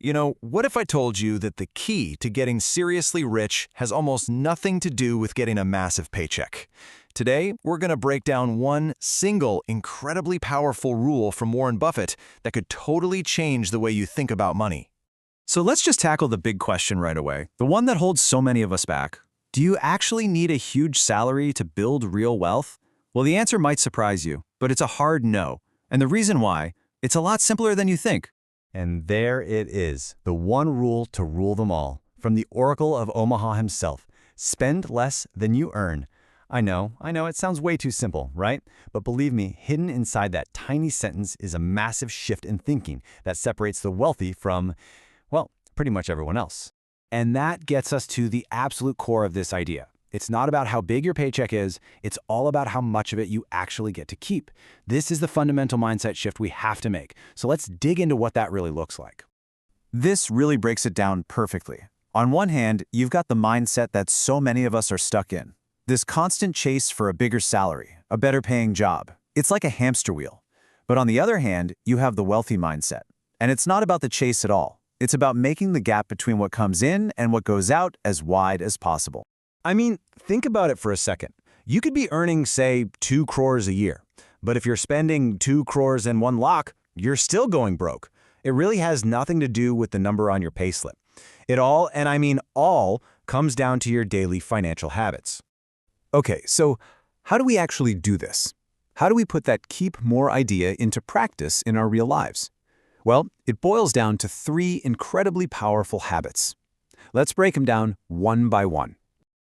What if I told you that the key to getting seriously rich has almost nothing to do with getting a massive paycheck? Today, we're going to break down one single, incredibly powerful rule from Warren Buffett that could totally change the way you think about money. So let's just tackle the big question right away, the one that holds so many of us back. Do you actually need a huge salary to build real wealth? Well, the answer might surprise you, but it's a hard no. And the reason why, it's a lot simpler than you think. And there it is, the one rule to rule them all. From the Oracle of Omaha himself, spend less than you earn. I know, it sounds way too simple, right? But believe me, hidden inside that tiny sentence is a massive shift in thinking that separates the wealthy from, well, pretty much everyone else. And that gets us to the absolute core of this idea. It's not about how big your paycheck is, it's all about how much of it you actually get to keep. This is the fundamental mindset shift we have to make. So let's dig into what that really looks like. This really breaks it down perfectly. On one hand, you've got the mindset that so many of us are stuck in. This constant chase for a bigger salary, a better paying job. It's like a hamster wheel. But on the other hand, you have the wealthy mindset. And it's not about the chase at all. It's about making the gap between what comes in and what goes out as wide as possible. I mean, think about it for a second. You could be earning, say, 2 crores a year. But if you're spending 2 crores in one lock, you're still going broke. It really has nothing to do with the number on your payslip. It all, and I mean all, comes down to your daily financial habits. Okay, so how do we actually do this? How do we put that keep more idea into practice in our real lives? Well, it boils down to 3 incredibly powerful habits. Let's break them down one by one.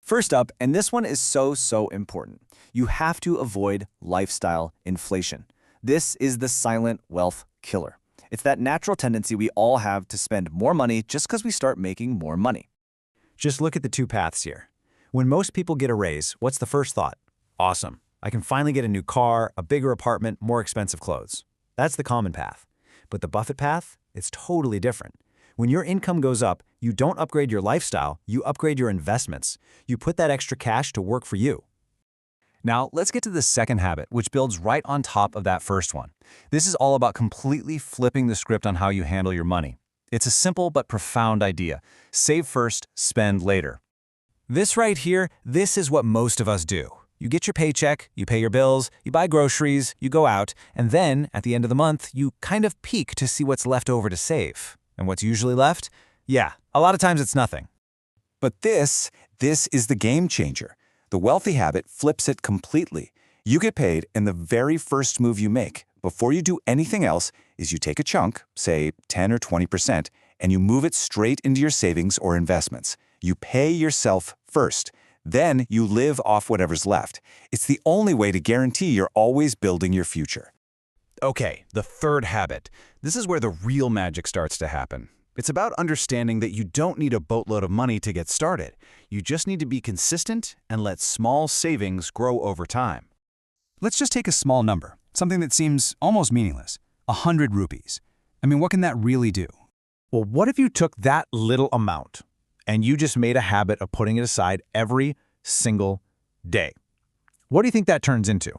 First up, and this one is so important, you have to avoid lifestyle inflation. This is the silent wealth killer. It's that natural tendency we all have to spend more money just because we start making more money. Just look at the 2 paths here. When most people get a raise, what's the first thought? Awesome. I can finally get a new car, a bigger apartment, more expensive clothes. That's the common path. But the Buffett path, it's totally different. When your income goes up, you don't upgrade your lifestyle, you upgrade your investments. You put that extra cash to work for you. Now, let's get to the second habit, which builds right on top of that first one. This is all about completely flipping the script on how you handle your money. It's a simple but profound idea. Save first, spend later. This right here, this is what most of us do. You get your paycheck, you pay your bills, you buy groceries, you go out, and then, at the end of the month, you kind of peek to see what's left over to save. And what's usually left? Yeah, a lot of times it's nothing. But this is the game changer. The wealthy habit flips it completely. You get paid, and the very first move you make, before you do anything else, is you take a chunk, say 10 or 20%, and you move it straight into your savings or investments. You pay yourself first. Then you live off whatever's left. It's the only way to guarantee you're always building your future. Okay, the third habit. This is where the real magic starts to happen. It's about understanding that you don't need a boatload of money to get started. You just need to be consistent and let small savings grow over time. Let's just take a small number, something that seems almost meaningless. 100 rupees. I mean, what can that really do? Well, what if you took that little amount and you just made a habit of putting it aside every single day? What do you think that turns into?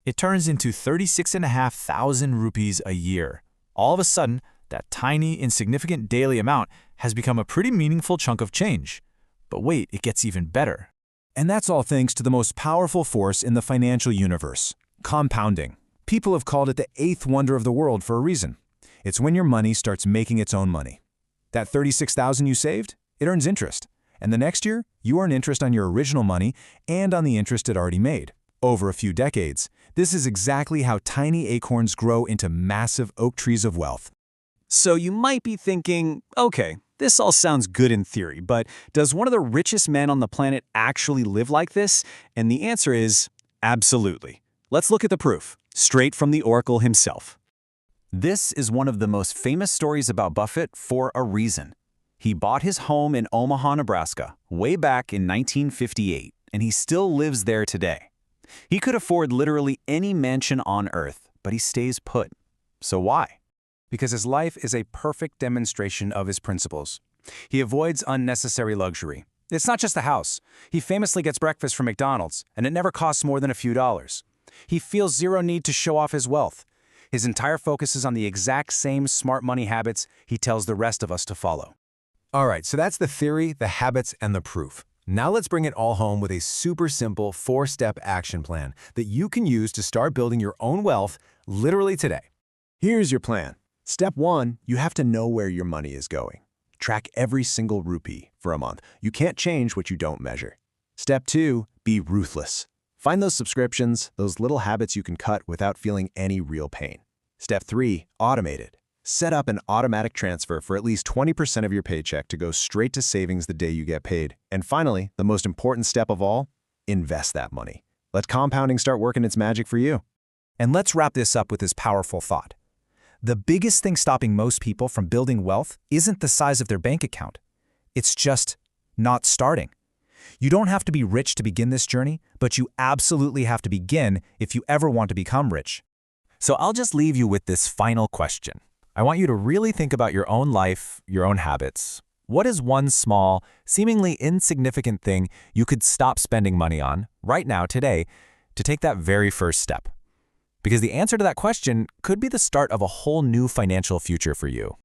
It turns into 36,500 rupees a year. All of a sudden, that tiny, insignificant daily amount has become a pretty meaningful chunk of change. But wait, it gets even better. And that's all thanks to the most powerful force in the financial universe, compounding. People have called it the 8th wonder of the world for a reason. It's when your money starts making its own money. That 36,000 you saved, it earns interest. And the next year, you earn interest on your original money and on the interest it already made. Over a few decades, this is exactly how tiny acorns grow into massive oak trees of wealth. So you might be thinking, okay, this all sounds good in theory, but does one of the richest men on the planet actually live like this? And the answer is absolutely. Let's look at the proof, straight from the Oracle himself. This is one of the most famous stories about Buffett for a reason. He bought his home in Omaha, Nebraska, way back in 1958, and he still lives there today. He could afford literally any mansion on earth, but he stays put. So why? Because his life is a perfect demonstration of his principles. He avoids unnecessary luxury. It's not just the house. He famously gets breakfast from McDonald's, and it never costs more than a few dollars. He feels zero need to show off his wealth. His entire focus is on the exact same smart money habits he tells the rest of us to follow. All right, so that's the theory, the habits, and the proof. Now let's bring it all home with a super simple 4-step action plan that you can use to start building your own wealth literally today. Here's your plan. Step 1, you have to know where your money is going. Track every single rupee for a month. You can't change what you don't measure. Step 2, be ruthless. Find those subscriptions, those little habits you can cut without feeling any real pain. Step 3, automate it. Set up an automatic transfer for at least 20% of your paycheck to go straight to savings the day you get paid. And finally, the most important step of all, invest that money. Let compounding start working its magic for you. And let's wrap this up with this powerful thought. The biggest thing stopping most people from building wealth isn't the size of their bank account. It's just not starting. You don't have to be rich to begin this journey, but you absolutely have to begin if you ever want to become rich. So I'll just leave you with this final question. I want you to really think about your own life, your own habits. What is one small, seemingly insignificant thing you could stop spending money on right now, today, to take that very first step? Because the answer to that question could be the start of a whole new financial future for you.